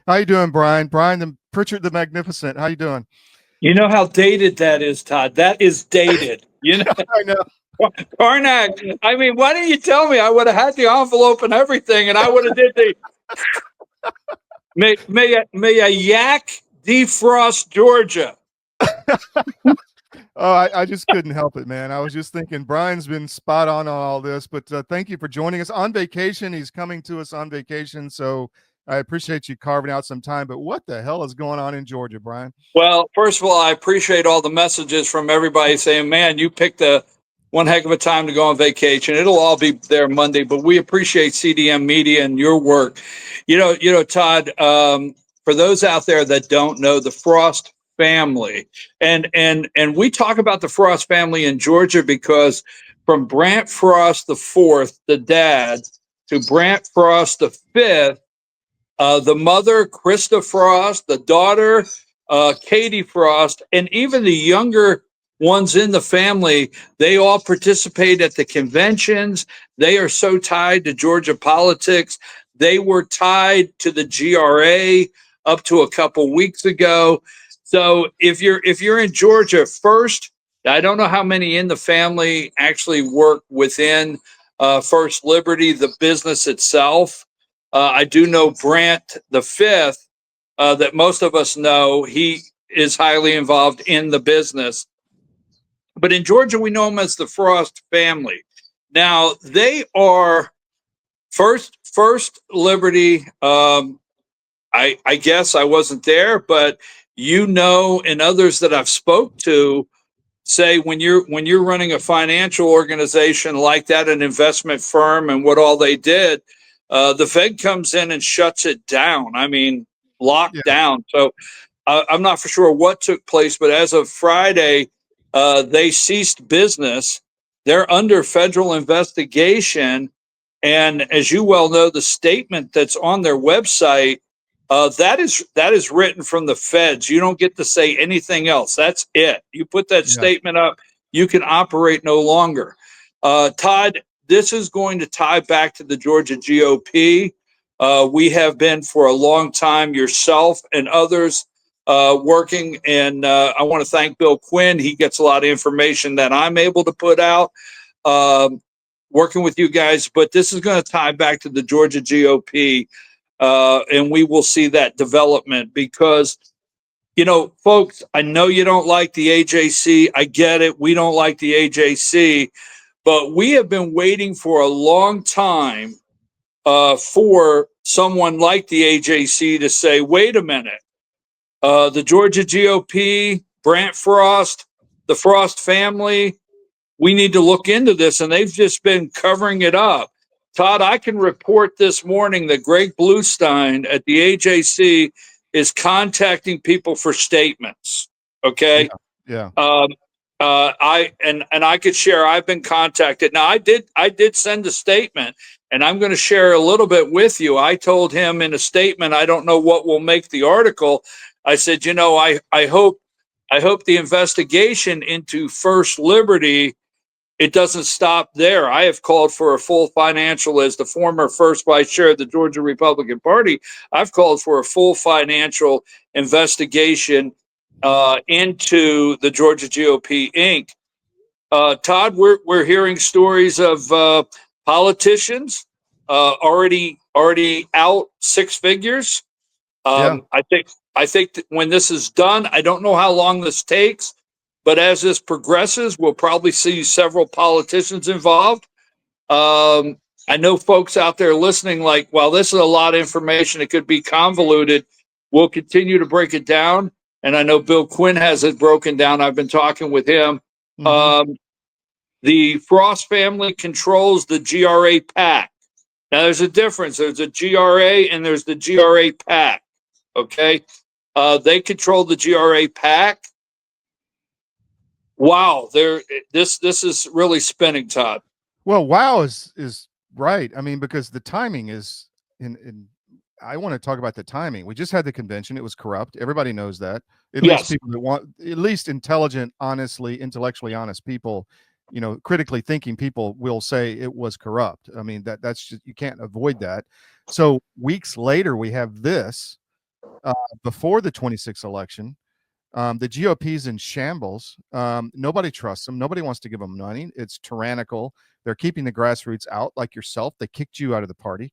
How you doing, Brian? Brian the Pritchard the Magnificent. How you doing? You know how dated that is, Todd. That is dated. I know. Karnak. I mean, why didn't you tell me? I would have had the envelope and everything, and I would have did the may a yak defrost Georgia. Oh, I just couldn't help it, man. I was just thinking Brian's been spot on all this, but thank you for joining us on vacation. He's coming to us on vacation, so I appreciate you carving out some time. But what the hell is going on in Georgia, Brian? Well, first of all, I appreciate all the messages from everybody saying, "Man, you picked one heck of a time to go on vacation." It'll all be there Monday, but we appreciate CDM Media and your work. Todd. For those out there that don't know, the Frost family, and we talk about the Frost family in Georgia because from Brant Frost the fourth, the dad, to Brant Frost the fifth, the mother Krista Frost, the daughter Katie Frost, and even the younger ones in the family, they all participate at the conventions. They are so tied to Georgia politics. They were tied to the GRA up to a couple weeks ago. So if you're in Georgia, first, I don't know how many in the family actually work within First Liberty, the business itself. I do know Brant the fifth, that most of us know. He is highly involved in the business. But in Georgia, we know him as the Frost family. Now, they are First Liberty. I guess I wasn't there, but and others that I've spoke to say when you're running a financial organization like that, an investment firm, and what all they did, the Fed comes in and shuts it down. I mean, locked down. So I'm not for sure what took place, but as of Friday, they ceased business. They're under federal investigation. And as you well know, the statement that's on their website, that is written from the feds. You don't get to say anything else. That's it. You put that statement up, you can operate no longer. Todd, this is going to tie back to the Georgia GOP. We have been for a long time, yourself and others, working. And I want to thank Bill Quinn. He gets a lot of information that I'm able to put out, working with you guys. But this is going to tie back to the Georgia GOP. And we will see that development because, folks, I know you don't like the AJC. I get it. We don't like the AJC. But we have been waiting for a long time for someone like the AJC to say, wait a minute, the Georgia GOP, Brant Frost, the Frost family, we need to look into this. And they've just been covering it up. Todd, I can report this morning that Greg Bluestein at the AJC is contacting people for statements. Okay. Yeah. I could share. I've been contacted. Now, I did send a statement, and I'm going to share a little bit with you. I told him in a statement, I don't know what will make the article. I said, I hope the investigation into First Liberty, it doesn't stop there. I have called for a full financial, as the former first vice chair of the Georgia Republican Party, I've called for a full financial investigation into the Georgia GOP Inc. Todd, we're hearing stories of politicians already out six figures. I think that when this is done, I don't know how long this takes, but as this progresses, we'll probably see several politicians involved. I know folks out there listening like, well, this is a lot of information. It could be convoluted. We'll continue to break it down. And I know Bill Quinn has it broken down. I've been talking with him. Mm-hmm. The Frost family controls the GRA PAC. Now, there's a difference. There's a GRA and there's the GRA PAC. Okay? They control the GRA PAC. Wow, this is really spinning, Todd. Well, wow is right. I mean, because the timing is in I want to talk about the timing. We just had the convention. It was corrupt. Everybody knows that. At least people that want, at least intelligent, intellectually honest people, critically thinking people will say it was corrupt. I mean, that's just, you can't avoid that. So weeks later, we have this. before the 26th election. The GOP's in shambles. Nobody trusts them. Nobody wants to give them money. It's tyrannical. They're keeping the grassroots out, like yourself. They kicked you out of the party.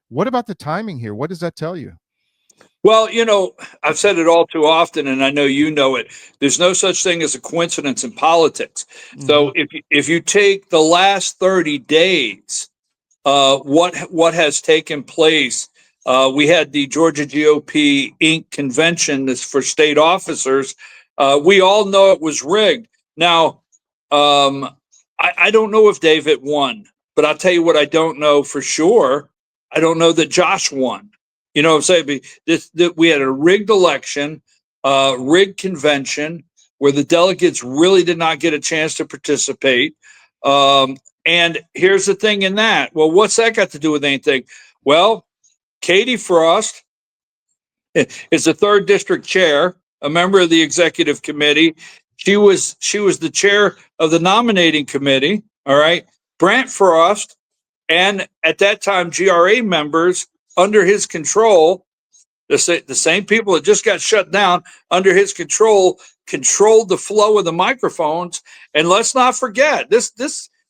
What about the timing here? What does that tell you? Well, I've said it all too often, and I know you know it. There's no such thing as a coincidence in politics. Mm-hmm. So if you take the last 30 days, what has taken place? We had the Georgia GOP Inc. convention that's for state officers. We all know it was rigged. Now, I don't know if David won, but I'll tell you what I don't know for sure. I don't know that Josh won. You know what I'm saying? We had a rigged election, rigged convention where the delegates really did not get a chance to participate. And here's the thing in that. Well, what's that got to do with anything? Well, Katie Frost is the 3rd district chair, a member of the executive committee. She was the chair of the nominating committee. All right. Brant Frost and at that time GRA members under his control, the same people that just got shut down under his control, controlled the flow of the microphones. And let's not forget this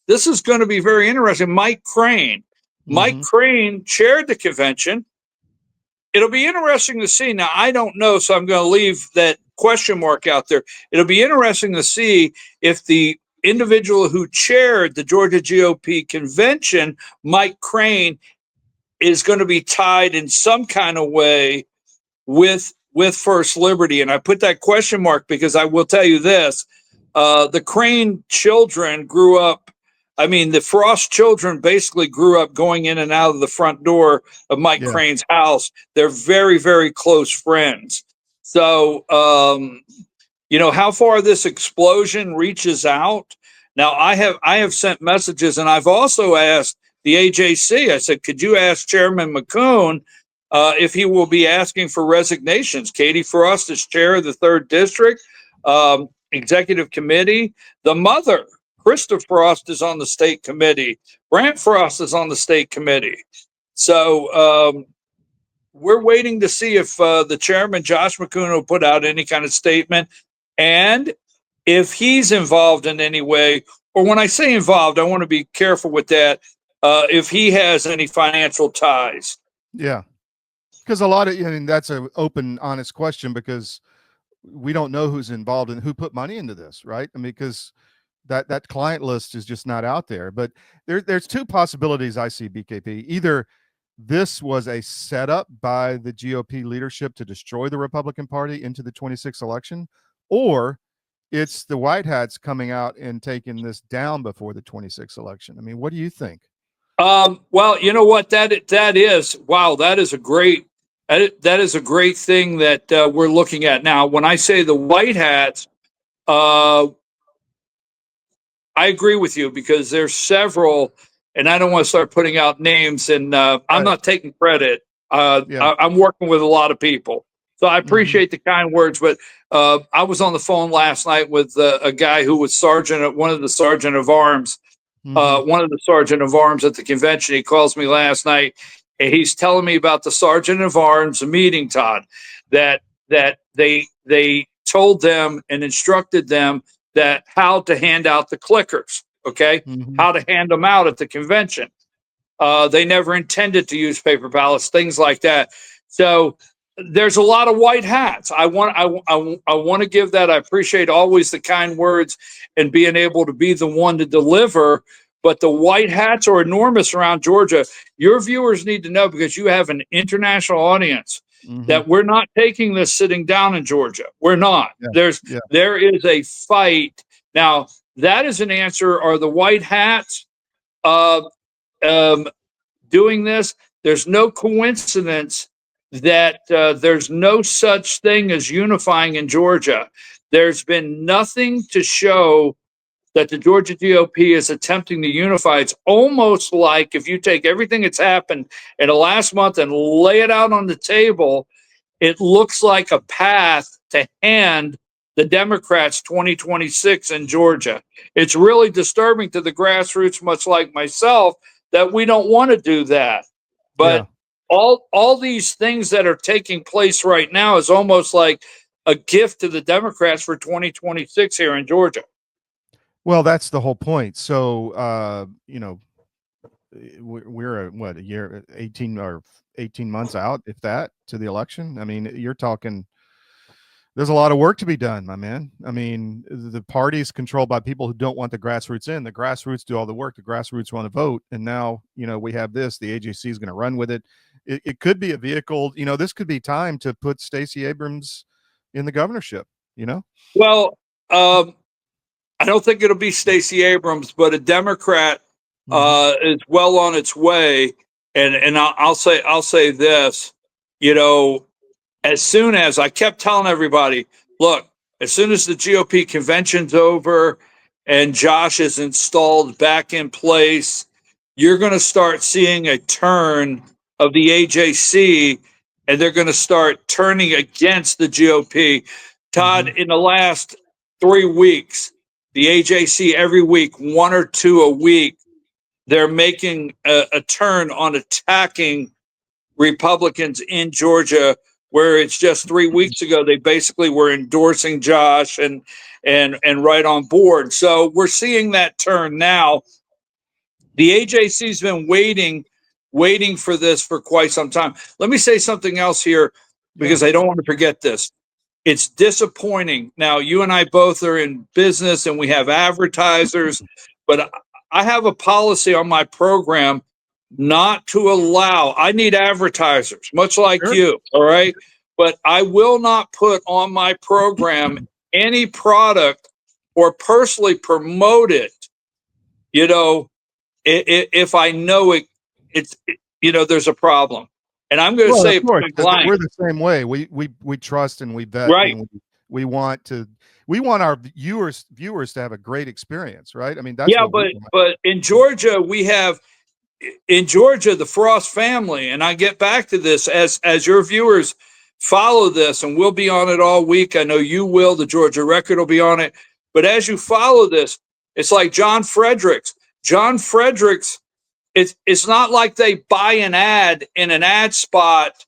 is going to be very interesting. Mike Crane chaired the convention. It'll be interesting to see. Now, I don't know, so I'm going to leave that question mark out there. It'll be interesting to see if the individual who chaired the Georgia GOP convention, Mike Crane, is going to be tied in some kind of way with First Liberty. And I put that question mark because I will tell you this. The Crane children grew up, the Frost children basically grew up going in and out of the front door of Mike Crane's house. They're very, very close friends. So, how far this explosion reaches out. Now, I have sent messages, and I've also asked the AJC. I said, could you ask Chairman McCune if he will be asking for resignations? Katie Frost is chair of the 3rd district executive committee. The mother, Krista Frost, is on the state committee. Brant Frost is on the state committee. So we're waiting to see if the chairman, Josh McCune, will put out any kind of statement. And if he's involved in any way, or when I say involved, I want to be careful with that. If he has any financial ties. Yeah. Because a lot of, that's an open, honest question because we don't know who's involved and who put money into this, right? Because that client list is just not out there. But there's 2 possibilities I see, BKP. Either this was a setup by the GOP leadership to destroy the Republican Party into the 26th election, or it's the White Hats coming out and taking this down before the 26th election. What do you think? Well, you know what that is. Wow, that is a great thing that we're looking at now. When I say the White Hats, I agree with you because there's several, and I don't want to start putting out names. And I'm not taking credit. I'm working with a lot of people, so I appreciate the kind words. But I was on the phone last night with a guy who was one of the sergeant of arms. One of the sergeant of arms at the convention. He calls me last night and he's telling me about the sergeant of arms meeting, Todd, that they told them and instructed them that how to hand out the clickers, how to hand them out at the convention. They never intended to use paper ballots, things like that. So there's a lot of white hats. I want to give that. I appreciate always the kind words and being able to be the one to deliver. But the white hats are enormous around Georgia. Your viewers need to know because you have an international audience that we're not taking this sitting down in Georgia. We're not. There is a fight. Now, that is an answer. Are the white hats doing this? There's no coincidence that there's no such thing as unifying in Georgia. There's been nothing to show that the Georgia GOP is attempting to unify. It's almost like if you take everything that's happened in the last month and lay it out on the table, it looks like a path to hand the Democrats 2026 in Georgia. It's really disturbing to the grassroots, much like myself, that we don't want to do that. But all these things that are taking place right now is almost like a gift to the Democrats for 2026 here in Georgia. Well, that's the whole point. So, we're a year, 18 months out, if that, to the election. I mean, you're talking, there's a lot of work to be done, my man. I mean, the party is controlled by people who don't want the grassroots in. The grassroots do all the work. The grassroots want to vote. And now, we have this. The AJC is going to run with it. It could be a vehicle. This could be time to put Stacey Abrams in the governorship, Well, I don't think it'll be Stacey Abrams, but a Democrat is well on its way. And I'll say this, as soon as I kept telling everybody, look, as soon as the GOP convention's over and Josh is installed back in place, you're going to start seeing a turn of the AJC, and they're going to start turning against the GOP. Todd, in the last 3 weeks, the AJC every week, 1 or 2 a week, they're making a turn on attacking Republicans in Georgia, where it's just 3 weeks ago they basically were endorsing Josh and right on board. So we're seeing that turn now. The AJC's been waiting for this for quite some time. Let me say something else here, because I don't want to forget this. It's disappointing. Now, you and I both are in business and we have advertisers, but I have a policy on my program not to allow, I need advertisers, much like you, all right? But I will not put on my program any product or personally promote it, if I know there's a problem. And I'm going to say, we're the same way. We trust and we vet, right? And we want our viewers to have a great experience, right? I mean, that's but in Georgia the Frost family, and I get back to this as your viewers follow this, and we'll be on it all week. I know you will. The Georgia Record will be on it. But as you follow this, it's like John Fredericks. It's not like they buy an ad in an ad spot,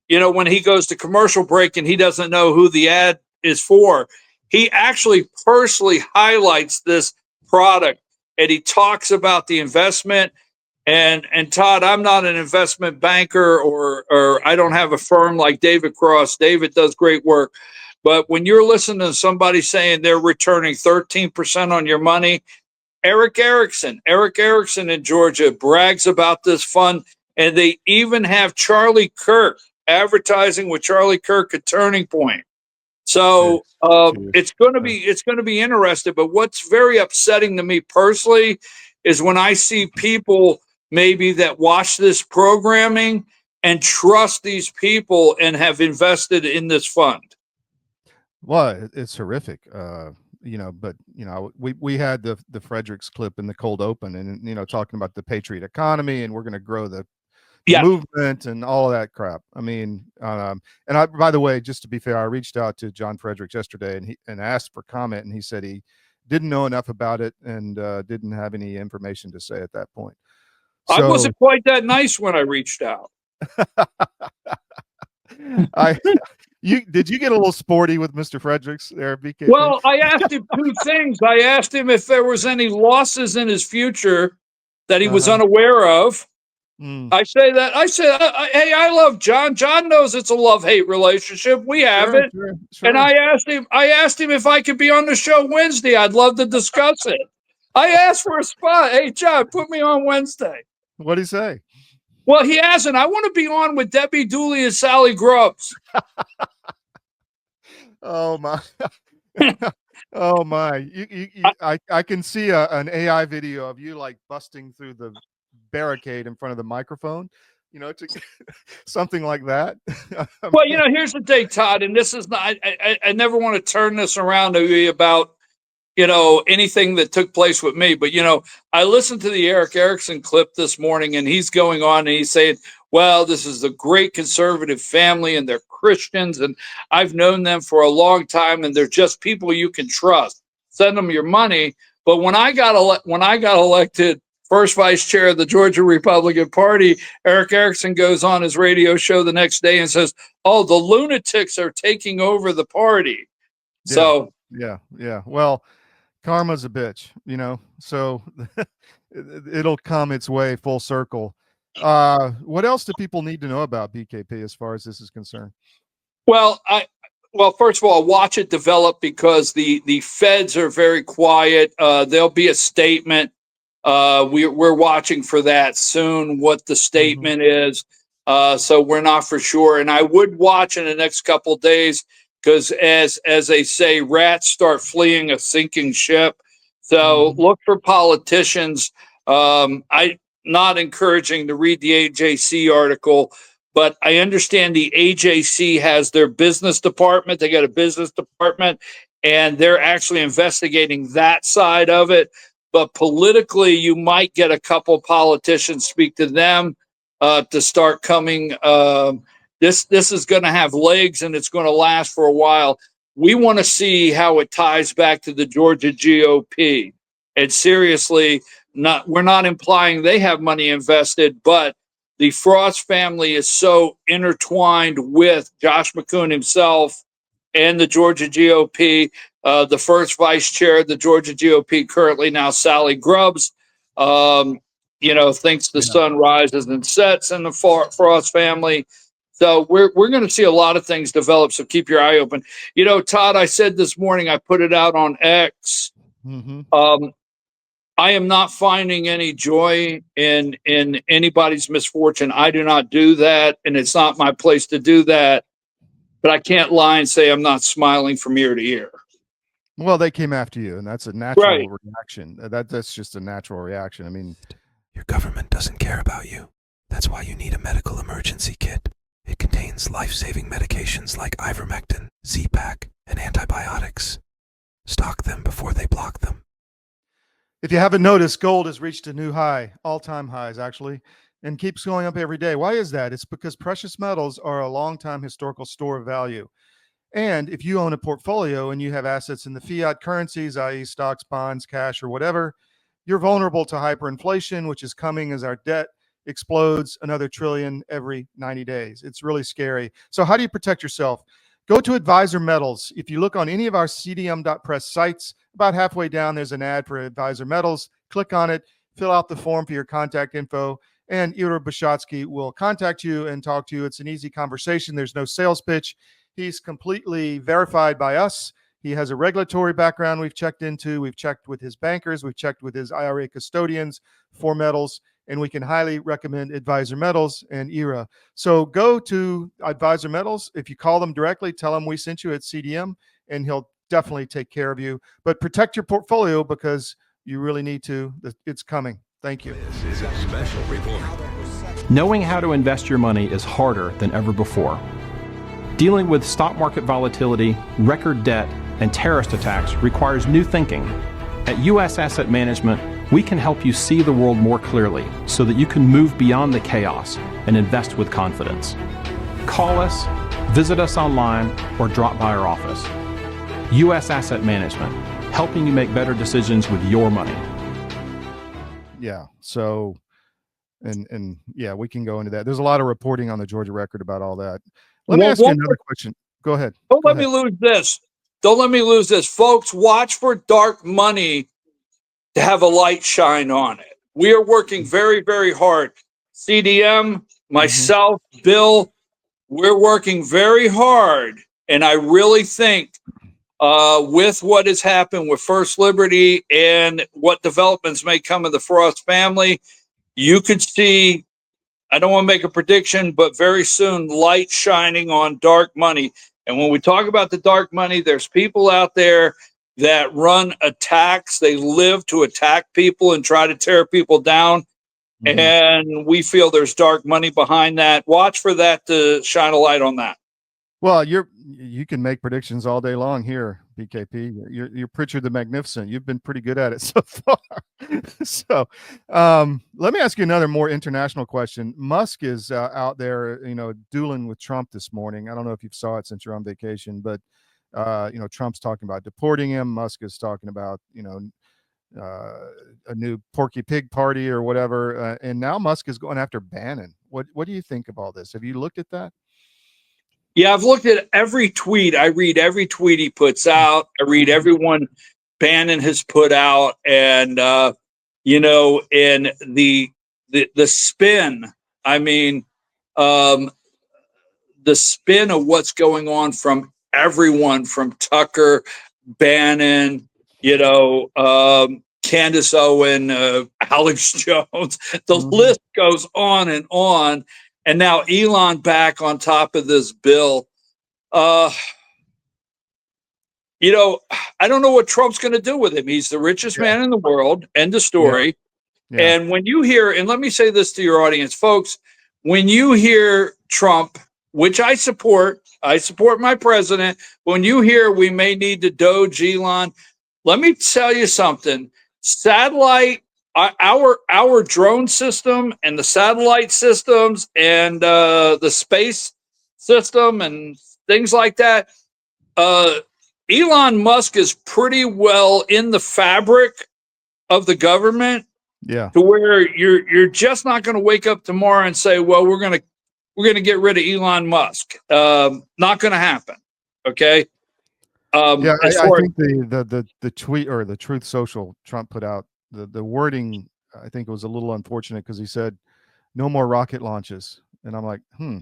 when he goes to commercial break and he doesn't know who the ad is for. He actually personally highlights this product, and he talks about the investment. And Todd, I'm not an investment banker or I don't have a firm like David Cross. David does great work. But when you're listening to somebody saying they're returning 13% on your money, Eric Erickson in Georgia brags about this fund, and they even have Charlie Kirk advertising with Charlie Kirk at Turning Point. So it's going to be interesting. But what's very upsetting to me personally is when I see people maybe that watch this programming and trust these people and have invested in this fund. Well, it's horrific. But we had the Fredericks clip in the cold open, and talking about the Patriot economy, and we're going to grow the movement and all of that crap. I mean, and I, by the way, just to be fair, I reached out to John Fredericks yesterday and asked for comment, and he said he didn't know enough about it and didn't have any information to say at that point. So, I wasn't quite that nice when I reached out. Did you get a little sporty with Mr. Fredericks there, BKP? Well, I asked him 2 things. I asked him if there was any losses in his future that he was unaware of. I said, hey, I love John. John knows it's a love-hate relationship. We have it. Sure. And I asked him if I could be on the show Wednesday. I'd love to discuss it. I asked for a spot. Hey, John, put me on Wednesday. What'd he say? Well, he hasn't. I want to be on with Debbie Dooley and Sally Grubbs. Oh my. Oh my. I can see an AI video of you like busting through the barricade in front of the microphone, to something like that. Well, here's the thing, Todd, and this is not, I never want to turn this around to be about, anything that took place with me. But, I listened to the Eric Erickson clip this morning, and he's going on and he's saying, well, this is a great conservative family and they're Christians, and I've known them for a long time, and they're just people you can trust. Send them your money. But when I got elected first vice chair of the Georgia Republican Party, Eric Erickson, goes on his radio show the next day and says, "Oh, the lunatics are taking over the party." So, yeah. Well, karma's a bitch, so it'll come its way full circle. What else do people need to know about BKP as far as this is concerned? Well, first of all, watch it develop, because the feds are very quiet. There'll be a statement. We're watching for that soon, what the statement is. So we're not for sure. And I would watch in the next couple of days, because as they say, rats start fleeing a sinking ship. So look for politicians. I'm not encouraging to read the AJC article, but I understand the AJC has their business department. They got a business department, and they're actually investigating that side of it. But politically, you might get a couple politicians, speak to them to start coming. This is going to have legs, and it's going to last for a while. We want to see how it ties back to the Georgia GOP. And seriously, we're not implying they have money invested, but the Frost family is so intertwined with Josh McCoon himself and the Georgia GOP. The first vice chair of the Georgia GOP, currently now Sally Grubbs, thinks the sun rises and sets in the Frost family. So we're going to see a lot of things develop. So keep your eye open. Todd, I said this morning, I put it out on X. I am not finding any joy in anybody's misfortune. I do not do that, and it's not my place to do that. But I can't lie and say I'm not smiling from ear to ear. Well, they came after you, and that's a natural reaction. That's just a natural reaction. I mean, your government doesn't care about you. That's why you need a medical emergency kit. It contains life-saving medications like ivermectin, Z-Pak, and antibiotics. Stock them before they block them. If you haven't noticed, gold has reached a new high, all-time highs actually, and keeps going up every day. Why is that? It's because precious metals are a long-time historical store of value. And if you own a portfolio and you have assets in the fiat currencies, i.e. stocks, bonds, cash, or whatever, you're vulnerable to hyperinflation, which is coming as our debt explodes another trillion every 90 days. It's really scary. So how do you protect yourself? Go to Advisor Metals. If you look on any of our CDM.press sites, about halfway down, there's an ad for Advisor Metals. Click on it, fill out the form for your contact info, and Ira Bishotsky will contact you and talk to you. It's an easy conversation. There's no sales pitch. He's completely verified by us. He has a regulatory background we've checked into. We've checked with his bankers. We've checked with his IRA custodians for metals, and we can highly recommend Advisor Metals and IRA. So go to Advisor Metals. If you call them directly, tell them we sent you at CDM, and he'll definitely take care of you. But protect your portfolio, because you really need to. It's coming. Thank you. This is a special report. Knowing how to invest your money is harder than ever before. Dealing with stock market volatility, record debt, and terrorist attacks requires new thinking. At U.S. Asset Management, we can help you see the world more clearly so that you can move beyond the chaos and invest with confidence. Call us, visit us online, or drop by our office. U.S. Asset Management, helping you make better decisions with your money. Yeah. So, and yeah, we can go into that. There's a lot of reporting on the Georgia Record about all that. Let me ask you another question. Go ahead. Don't let me lose this. Don't let me lose this. Folks, watch for dark money to have a light shine on it. We are working very, very hard. CDM, myself, Bill, we're working very hard. And I really think with what has happened with First Liberty and what developments may come of the Frost family, you could see, I don't want to make a prediction, but very soon, light shining on dark money. And when we talk about the dark money, there's people out there that run attacks. They live to attack people and try to tear people down. And we feel there's dark money behind that. Watch for that to shine a light on that. Well, you can make predictions all day long here, BKP. You're Pritchard the Magnificent. You've been pretty good at it so far. So let me ask you another more international question. Musk is out there, dueling with Trump this morning. I don't know if you saw it since you're on vacation, but Trump's talking about deporting him. Musk is talking about a new Porky Pig party or whatever, and now Musk is going after Bannon. What do you think of all this? Have you looked at that? Yeah, I've looked at every tweet. I read every tweet he puts out. I read everyone Bannon has put out, and in the spin. I mean, the spin of what's going on from everyone, from Tucker, Bannon, Candace Owen, Alex Jones. The list goes on and on. And now Elon back on top of this bill. I don't know what Trump's going to do with him. He's the richest man in the world. End of story. Yeah. Yeah. And when you hear, and let me say this to your audience, folks, when you hear Trump, which I support my president. When you hear we may need to doge Elon, let me tell you something. Satellite, our drone system and the satellite systems and the space system and things like that, Elon Musk is pretty well in the fabric of the government. Yeah. To where you're just not going to wake up tomorrow and say, well, we're going to get rid of Elon Musk. Not going to happen. Okay. I think the tweet or the Truth Social Trump put out, the wording, I think it was a little unfortunate because he said no more rocket launches. And I'm like,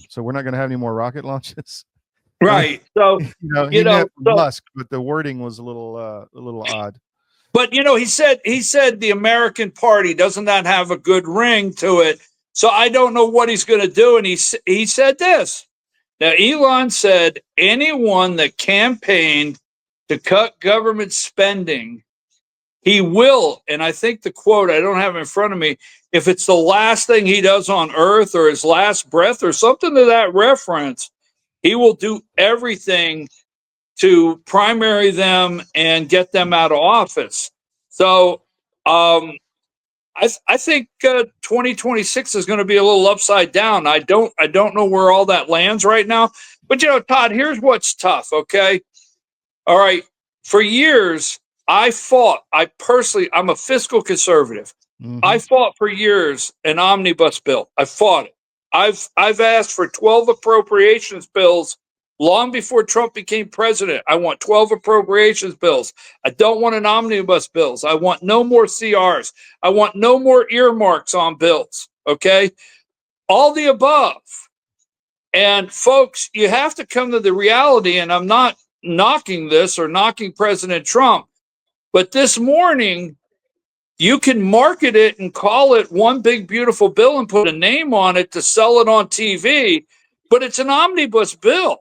so we're not going to have any more rocket launches. Right. So, he meant Musk, but the wording was a little odd. But, he said the American party, doesn't that have a good ring to it? So I don't know what he's going to do. And he said this. Now, Elon said anyone that campaigned to cut government spending, he will. And I think the quote, I don't have it in front of me, if it's the last thing he does on earth or his last breath or something to that reference, he will do everything to primary them and get them out of office. So I think 2026 is going to be a little upside down. I don't know where all that lands right now. But, Todd, here's what's tough, okay? All right. For years, I'm a fiscal conservative. I fought for years an omnibus bill. I fought it. I've asked for 12 appropriations bills long before Trump became president. I want 12 appropriations bills. I don't want an omnibus bills. I want no more CRs. I want no more earmarks on bills. Okay. All the above. And folks, you have to come to the reality, and I'm not knocking this or knocking President Trump, but this morning you can market it and call it one big beautiful bill and put a name on it to sell it on TV, but it's an omnibus bill.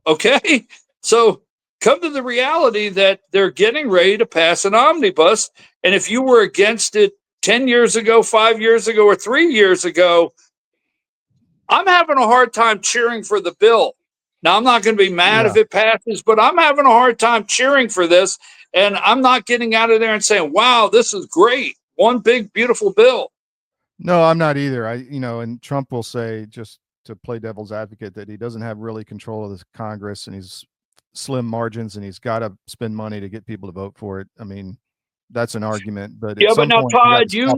Okay, so come to the reality that they're getting ready to pass an omnibus. And if you were against it 10 years ago, 5 years ago, or 3 years ago, I'm having a hard time cheering for the bill. Now, I'm not going to be mad if it passes, but I'm having a hard time cheering for this. And I'm not getting out of there and saying, wow, this is great. One big, beautiful bill. No, I'm not either. And Trump will say, just to play devil's advocate, that he doesn't have really control of the Congress and he's slim margins and he's got to spend money to get people to vote for it. I mean, that's an argument, but but now, Todd, you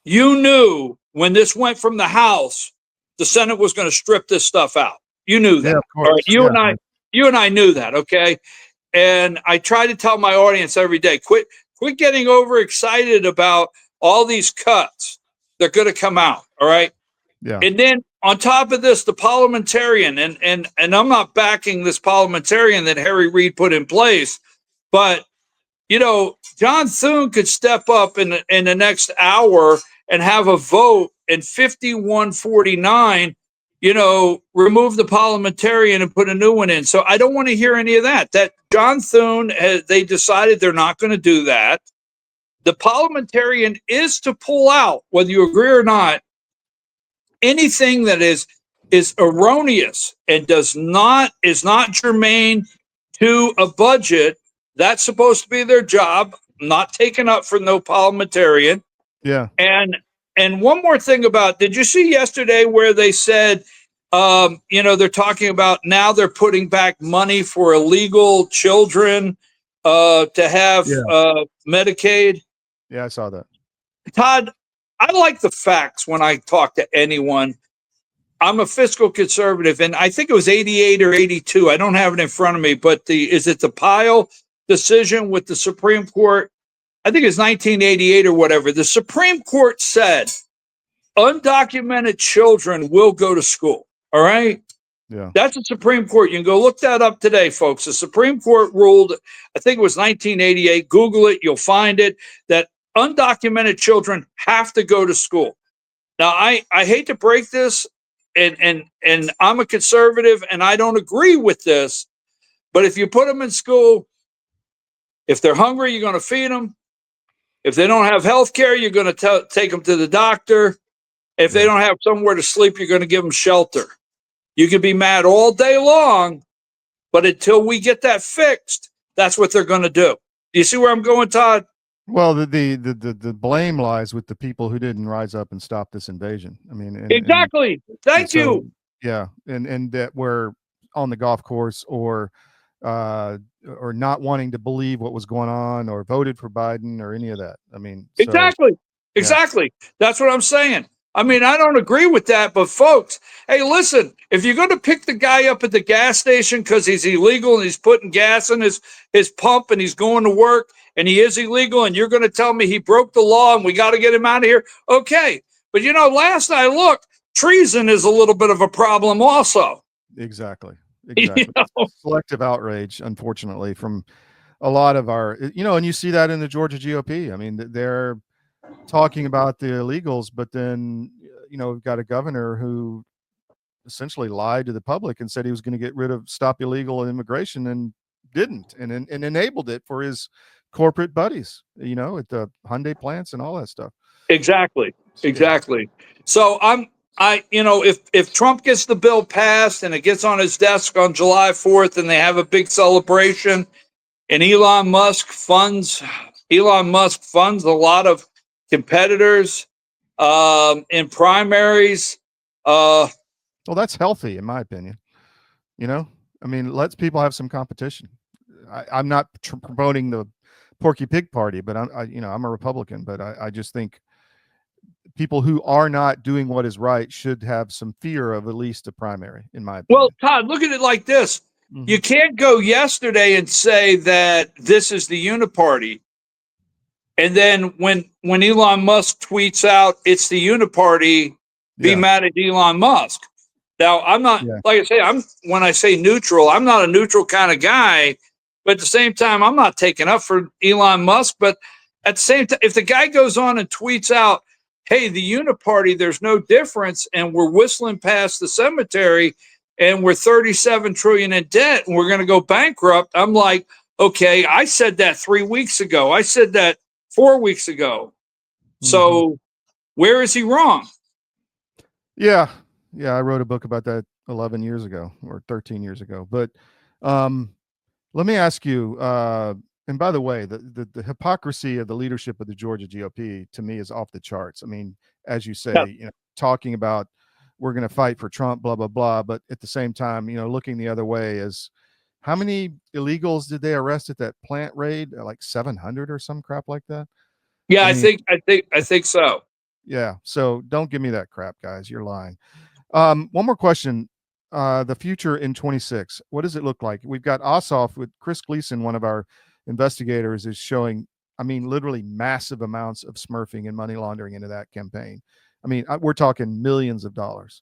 knew when this went from the House, the Senate was going to strip this stuff out. You knew that. Yeah, of course. All right, you and I knew that. Okay. And I try to tell my audience every day, quit getting overexcited about all these cuts. They're going to come out. All right. Yeah. And then on top of this, the parliamentarian, and I'm not backing this parliamentarian that Harry Reid put in place, but John Thune could step up in the next hour and have a vote in 51-49, remove the parliamentarian and put a new one in. So I don't want to hear any of that. That John Thune, they decided they're not going to do that. The parliamentarian is to pull out, whether you agree or not, anything that is erroneous and is not germane to a budget. That's supposed to be their job, not taken up for no parliamentarian. Yeah. And one more thing did you see yesterday where they said, they're talking about now they're putting back money for illegal children to have Medicaid. Yeah, I saw that. Todd, I like the facts when I talk to anyone. I'm a fiscal conservative, and I think it was 88 or 82. I don't have it in front of me, but is it the Pyle decision with the Supreme Court? I think it's 1988 or whatever. The Supreme Court said undocumented children will go to school. All right. Yeah. That's the Supreme Court. You can go look that up today, folks. The Supreme Court ruled, I think it was 1988. Google it. You'll find it, that undocumented children have to go to school. Now, I hate to break this, and I'm a conservative, and I don't agree with this, but if you put them in school, if they're hungry, you're going to feed them. If they don't have health care, you're going to take them to the doctor. If they don't have somewhere to sleep, you're going to give them shelter. You can be mad all day long, but until we get that fixed, that's what they're going to do. Do you see where I'm going, Todd? Well, the blame lies with the people who didn't rise up and stop this invasion. I mean, exactly. Thank you. Yeah, and that we're on the golf course or not wanting to believe what was going on or voted for Biden or any of that. I mean, exactly. That's what I'm saying. I mean, I don't agree with that, but folks, hey, listen, if you're going to pick the guy up at the gas station because he's illegal and he's putting gas in his pump and he's going to work and he is illegal and you're going to tell me he broke the law and we got to get him out of here, okay. But, last I looked, treason is a little bit of a problem also. Exactly. Selective outrage, unfortunately, from a lot of our, and you see that in the Georgia GOP. I mean, they're talking about the illegals, but then, we've got a governor who essentially lied to the public and said he was going to stop illegal immigration and didn't, and enabled it for his corporate buddies, at the Hyundai plants and all that stuff. Exactly. So if Trump gets the bill passed and it gets on his desk on July 4th and they have a big celebration and Elon Musk funds a lot of competitors in primaries. Well, that's healthy, in my opinion. I mean, lets people have some competition. I'm not promoting the Porky Pig Party, but I'm a Republican, but I just think people who are not doing what is right should have some fear of at least a primary, in my opinion. Well, Todd, look at it like this. Mm-hmm. You can't go yesterday and say that this is the uniparty. And then when Elon Musk tweets out, it's the uniparty, be mad at Elon Musk. Now, I'm not, like I say, when I say neutral, I'm not a neutral kind of guy. But at the same time, I'm not taking up for Elon Musk. But at the same time, if the guy goes on and tweets out, hey, the uniparty, there's no difference, and we're whistling past the cemetery, and we're 37 trillion in debt, and we're going to go bankrupt, I'm like, okay, I said that 3 weeks ago. I said that 4 weeks ago. So where is he wrong? Yeah, I wrote a book about that 11 years ago or 13 years ago. But let me ask you, and by the way, the hypocrisy of the leadership of the Georgia GOP to me is off the charts. I mean, as you say, talking about we're going to fight for Trump, blah, blah, blah. But at the same time, looking the other way is how many illegals did they arrest at that plant raid? Like 700 or some crap like that. Yeah, I think so. Yeah. So don't give me that crap, guys. You're lying. One more question. The future in 26. What does it look like? We've got Ossoff with Chris Gleason, one of our investigators, is showing, literally massive amounts of smurfing and money laundering into that campaign. We're talking millions of dollars.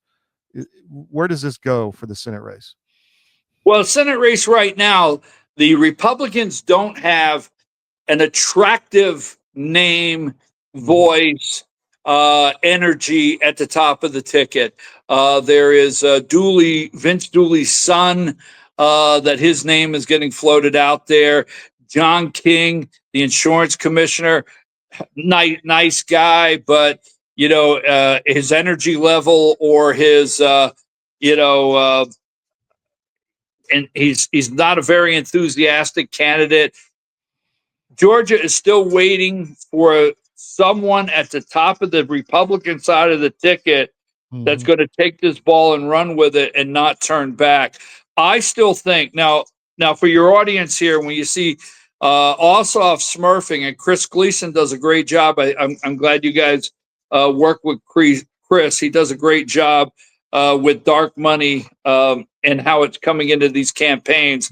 Where does this go for the Senate race? Well, Senate race right now, the Republicans don't have an attractive name, voice, energy at the top of the ticket. There is Vince Dooley's son, that his name is getting floated out there. John King, the insurance commissioner, nice guy, but his energy level or his and he's not a very enthusiastic candidate. Georgia is still waiting for someone at the top of the Republican side of the ticket that's going to take this ball and run with it and not turn back. I still think now for your audience here, when you see Ossoff smurfing, and Chris Gleason does a great job. I'm glad you guys work with Chris. He does a great job with dark money and how it's coming into these campaigns.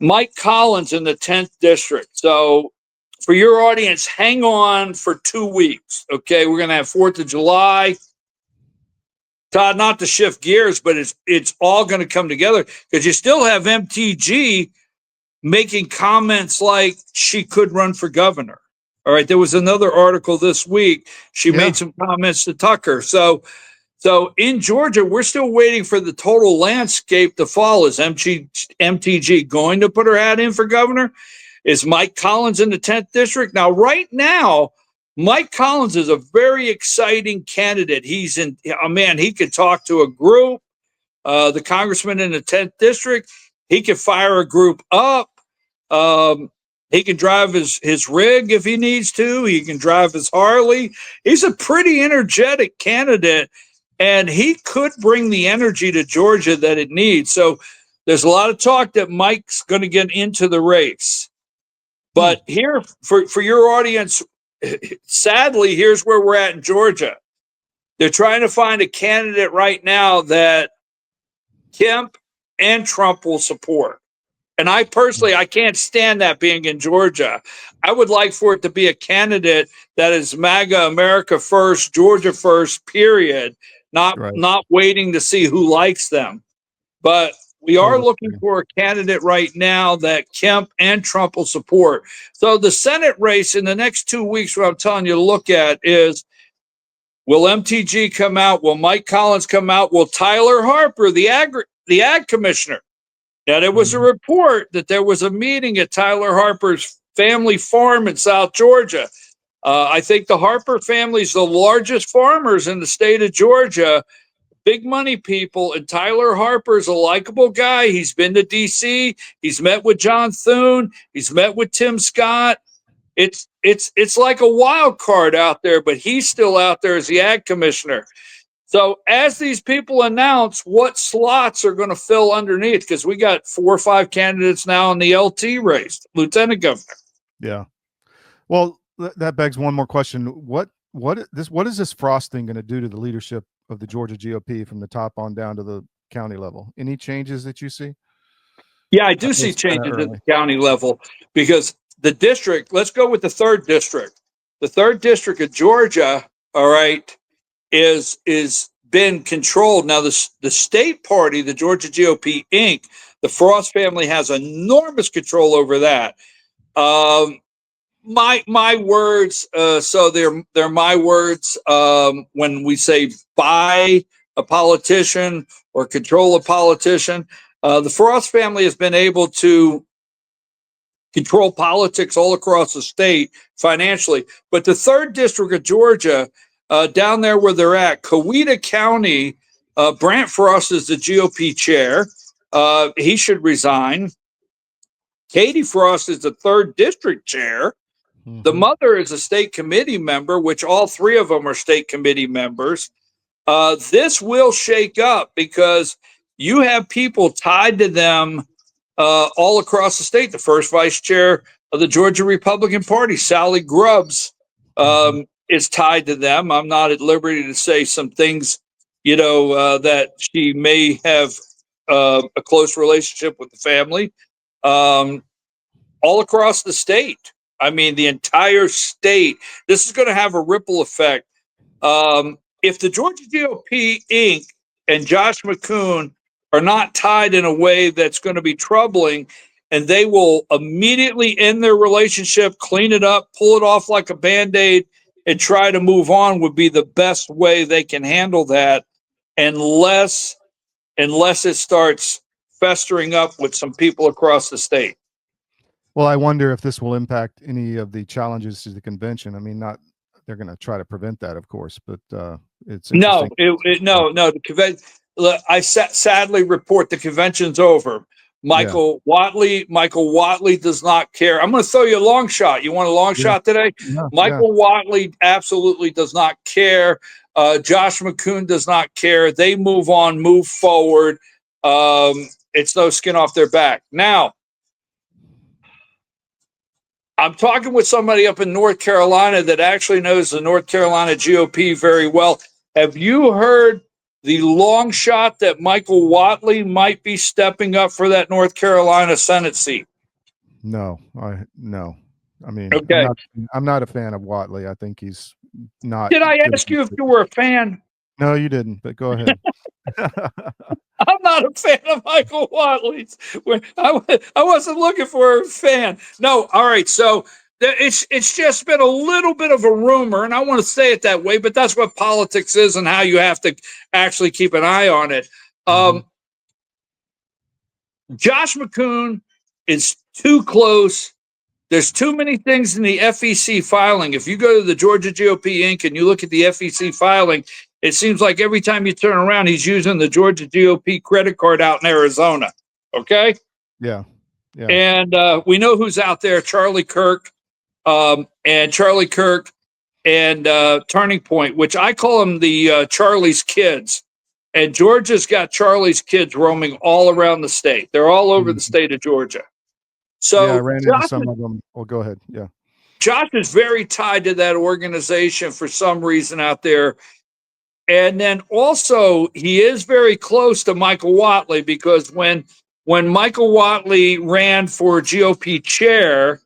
Mike Collins in the 10th district. So for your audience, hang on for 2 weeks. Okay, we're going to have 4th of July. Todd, not to shift gears, but it's all going to come together because you still have MTG making comments like she could run for governor. All right, there was another article this week. She made some comments to Tucker. So in Georgia, we're still waiting for the total landscape to fall. Is MTG going to put her hat in for governor? Is Mike Collins in the 10th district? Now, right now, Mike Collins is a very exciting candidate. He's he could talk to a group, the congressman in the 10th district. He could fire a group up. He can drive his rig if he needs to. He can drive his Harley. He's a pretty energetic candidate, and he could bring the energy to Georgia that it needs. So there's a lot of talk that Mike's going to get into the race. But here, for your audience, sadly, here's where we're at in Georgia. They're trying to find a candidate right now that Kemp and Trump will support. And I personally, I can't stand that being in Georgia. I would like for it to be a candidate that is MAGA, America first, Georgia first, period, not waiting to see who likes them. But we are looking for a candidate right now that Kemp and Trump will support. So the Senate race in the next 2 weeks, what I'm telling you to look at is, will MTG come out? Will Mike Collins come out? Will Tyler Harper, the ag commissioner? Now, there was a report that there was a meeting at Tyler Harper's family farm in South Georgia. I think the Harper family is the largest farmers in the state of Georgia, big money people, and Tyler Harper's a likable guy. He's been to D.C. He's met with John Thune. He's met with Tim Scott. It's like a wild card out there, but he's still out there as the ag commissioner. So as these people announce what slots are going to fill underneath, because we got 4 or 5 candidates now in the LT race, lieutenant governor. Yeah. Well, that begs one more question. What is this frosting going to do to the leadership of the Georgia GOP from the top on down to the county level? Any changes that you see? Yeah, I do see changes at the county level because the district, let's go with the 3rd district. The 3rd district of Georgia, all right, is been controlled. Now, the state party, the Georgia GOP Inc., the Frost family has enormous control over that. My words, so they're my words. When we say buy a politician or control a politician, the Frost family has been able to control politics all across the state financially. But the 3rd district of Georgia, down there where they're at, Coweta County, Brant Frost is the GOP chair. He should resign. Katie Frost is the 3rd district chair. The mother is a state committee member, which all 3 of them are state committee members. This will shake up because you have people tied to them all across the state. The first vice chair of the Georgia Republican Party, Sally Grubbs, is tied to them. I'm not at liberty to say some things, that she may have a close relationship with the family. All across the state. I mean, the entire state. This is going to have a ripple effect. If the Georgia GOP Inc. and Josh McCoon are not tied in a way that's going to be troubling, and they will immediately end their relationship, clean it up, pull it off like a Band-Aid, and try to move on, would be the best way they can handle that, unless it starts festering up with some people across the state. Well, I wonder if this will impact any of the challenges to the convention. I mean, they're going to try to prevent that, of course, but it's no. The convention. I sadly report the convention's over. Michael Whatley does not care. I'm going to throw you a long shot. You want a long shot today? Yeah, Michael Whatley absolutely does not care. Josh McCoon does not care. They move on, move forward. It's no skin off their back. Now, I'm talking with somebody up in North Carolina that actually knows the North Carolina GOP very well. Have you heard the long shot that Michael Whatley might be stepping up for that North Carolina Senate seat? No. I mean, Okay. I'm not a fan of Whatley. I think he's not. Did I ask you if you were a fan? No, you didn't, but go ahead. I'm not a fan of Michael Whatley's. I wasn't looking for a fan. No, all right. So it's just been a little bit of a rumor, and I want to say it that way, but that's what politics is and how you have to actually keep an eye on it. Josh McCoon is too close. There's too many things in the FEC filing. If you go to the Georgia GOP Inc. and you look at the FEC filing, it seems like every time you turn around, he's using the Georgia GOP credit card out in Arizona. Okay? Yeah. And we know who's out there, Charlie Kirk and Turning Point, which I call them the Charlie's kids. And Georgia's got Charlie's kids roaming all around the state. They're all over the state of Georgia. So I ran into some of them. Well, go ahead. Yeah. Josh is very tied to that organization for some reason out there. And then also he is very close to Michael Whatley, because when Michael Whatley ran for GOP chair,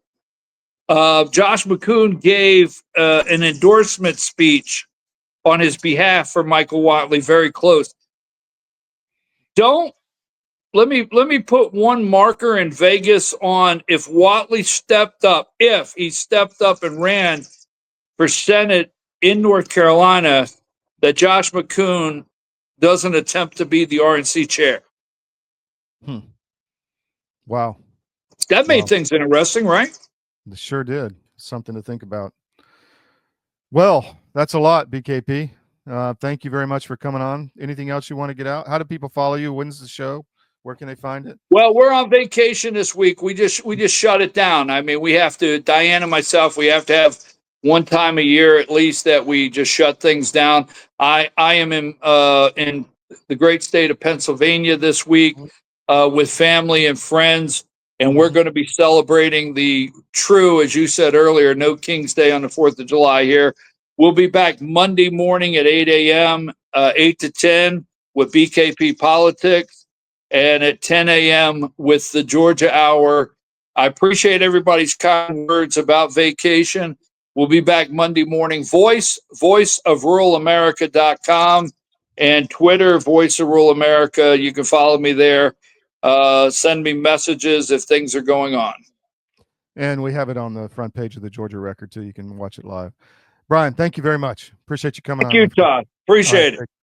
Josh McCoon gave an endorsement speech on his behalf for Michael Whatley, very close. Let me put one marker in Vegas on if Whatley stepped up, if he stepped up and ran for Senate in North Carolina, that Josh McCoon doesn't attempt to be the RNC chair. Wow. That made things interesting, right? It sure did. Something to think about. Well, that's a lot, BKP. Thank you very much for coming on. Anything else you want to get out? How do people follow you? When's the show? Where can they find it? Well, we're on vacation this week. We just shut it down. I mean, we have to, Diane and myself, we have to have one time a year at least that we just shut things down. I am in the great state of Pennsylvania this week with family and friends, and we're going to be celebrating the true, as you said earlier, no King's Day on the 4th of July here. We'll be back Monday morning at 8 a.m., 8 to 10 with BKP Politics, and at 10 a.m. with the Georgia Hour. I appreciate everybody's kind words about vacation. We'll be back Monday morning. voiceofruralamerica.com and Twitter, Voice of Rural America. You can follow me there. Send me messages if things are going on. And we have it on the front page of the Georgia Record, too. You can watch it live. Brian, thank you very much. Appreciate you coming on. Thank you, Todd. Appreciate it.